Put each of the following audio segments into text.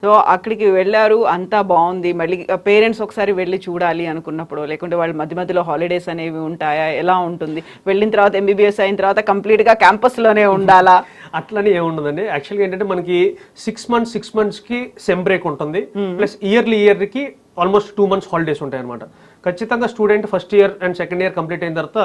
So అక్కడికి వెళ్ళారు, అంతా బాగుంది. మళ్ళీ పేరెంట్స్ ఒకసారి వెళ్ళి చూడాలి అనుకున్నప్పుడు, లేకుంటే వాళ్ళు మధ్య మధ్యలో హాలిడేస్ అనేవి ఉంటాయా, ఎలా ఉంటుంది? వెళ్ళిన తర్వాత ఎంబీబీఎస్ అయిన తర్వాత కంప్లీట్గా క్యాంపస్లోనే ఉండాలా? అట్లని ఏముండదండి. యాక్చువల్గా ఏంటంటే మనకి 6 monthsకి సెమ్ బ్రేక్ ఉంటుంది, ప్లస్ ఇయర్కి ఆల్మోస్ట్ 2 months హాలిడేస్ ఉంటాయి అనమాట. ఖచ్చితంగా student first year and second year complete అయిన తర్వాత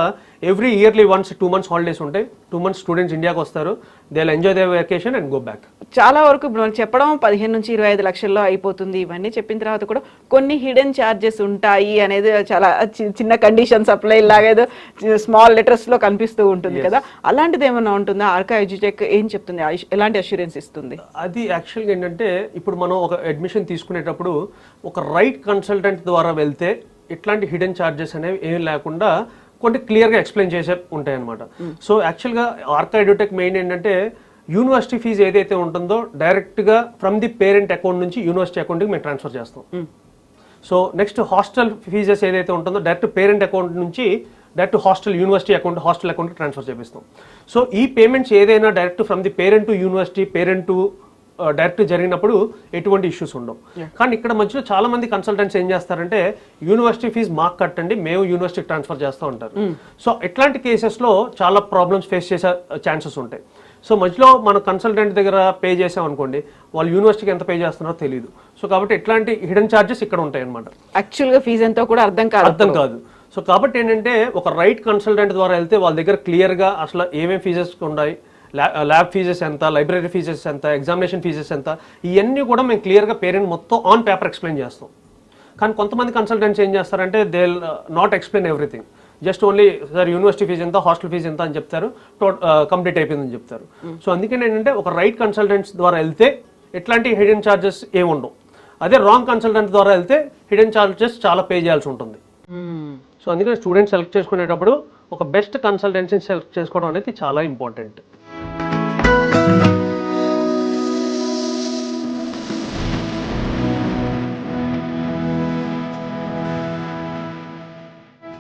every yearly once 2 months holidays ఉంటాయి. 2 months స్టూడెంట్స్ ఇండియాకి వస్తారు, they will enjoy their vacation and go back. చాలా వరకు ఇప్పుడు మనం చెప్పడం 15 నుంచి 25 లక్షల్లో అయిపోతుంది. ఇవన్నీ చెప్పిన తర్వాత కూడా కొన్ని హిడెన్ ఛార్జెస్ ఉంటాయి అనేది చాలా చిన్న కండిషన్ సప్లై లాగా ఏదో స్మాల్ లెటర్స్ లో కనిపిస్తూ ఉంటుంది కదా, అలాంటిది ఏమైనా ఉంటుందా? ఆర్కా ఎడ్యుటెక్ ఏం చెప్తుంది, ఎలాంటి అష్యూరెన్స్ ఇస్తుంది? అది యాక్చువల్గా ఏంటంటే ఇప్పుడు మనం ఒక అడ్మిషన్ తీసుకునేటప్పుడు ఒక రైట్ కన్సల్టెంట్ ద్వారా వెళ్తే ఇట్లాంటి హిడెన్ ఛార్జెస్ అనేవి ఏం లేకుండా కొన్ని క్లియర్గా ఎక్స్ప్లెయిన్ చేసే ఉంటాయి అనమాట. సో యాక్చువల్గా ఆర్కా ఎడ్యుటెక్ మెయిన్ ఏంటంటే యూనివర్సిటీ ఫీజు ఏదైతే ఉంటుందో డైరెక్ట్గా ఫ్రమ్ ది పేరెంట్ అకౌంట్ నుంచి యూనివర్సిటీ అకౌంట్కి మేము ట్రాన్స్ఫర్ చేస్తాం. సో నెక్స్ట్ హాస్టల్ ఫీజెస్ ఏదైతే ఉంటుందో డైరెక్ట్ పేరెంట్ అకౌంట్ నుంచి డైరెక్ట్ యూనివర్సిటీ అకౌంట్ హాస్టల్ అకౌంట్కి ట్రాన్స్ఫర్ చేపిస్తాం. సో ఈ పేమెంట్స్ ఏదైనా direct from the parent to university, parent to direct జరిగినప్పుడు ఎటువంటి ఇష్యూస్ ఉండవు. కానీ ఇక్కడ మధ్యలో చాలా మంది కన్సల్టెంట్స్ ఏం చేస్తారంటే యూనివర్సిటీ ఫీజు మాకు కట్టండి, మేము యూనివర్సిటీకి ట్రాన్స్ఫర్ చేస్తూ ఉంటారు. సో ఇట్లాంటి కేసెస్లో చాలా ప్రాబ్లమ్స్ ఫేస్ చేసే ఛాన్సెస్ ఉంటాయి. సో మధ్యలో మన కన్సల్టెంట్ దగ్గర పే చేసాం అనుకోండి, వాళ్ళు యూనివర్సిటీకి ఎంత పే చేస్తున్నారో తెలియదు. సో కాబట్టి ఇట్లాంటి హిడెన్ ఛార్జెస్ ఇక్కడ ఉంటాయి అనమాట. యాక్చువల్గా ఫీజు ఎంతో కూడా అర్థం కాదు. సో కాబట్టి ఏంటంటే ఒక రైట్ కన్సల్టెంట్ ద్వారా వెళ్తే వాళ్ళ దగ్గర క్లియర్గా అసలు ఏమేమి ఫీజెస్ ఉన్నాయి, ల్యాబ్ ఫీజెస్ ఎంత, లైబ్రరీ ఫీజెస్ ఎంత, ఎగ్జామినేషన్ ఫీజెస్ ఎంత, ఇవన్నీ కూడా మేము క్లియర్గా పేరెంట్ మొత్తం ఆన్ పేపర్ ఎక్స్ప్లెయిన్ చేస్తాం. కానీ కొంతమంది కన్సల్టెంట్స్ ఏం చేస్తారంటే they will not explain everything, just only sir university fees ఎంత, హాస్టల్ ఫీజు ఎంత అని చెప్తారు, కంప్లీట్ అయిపోయిందని చెప్తారు. సో అందుకని ఏంటంటే ఒక రైట్ కన్సల్టెంట్స్ ద్వారా వెళ్తే ఎట్లాంటి హిడెన్ ఛార్జెస్ ఏముండవు. అదే రాంగ్ కన్సల్టెంట్ ద్వారా వెళ్తే హిడెన్ ఛార్జెస్ చాలా పే చేయాల్సి ఉంటుంది. సో అందుకని స్టూడెంట్ సెలెక్ట్ చేసుకునేటప్పుడు ఒక బెస్ట్ కన్సల్టెన్సీని సెలెక్ట్ చేసుకోవడం అనేది చాలా ఇంపార్టెంట్.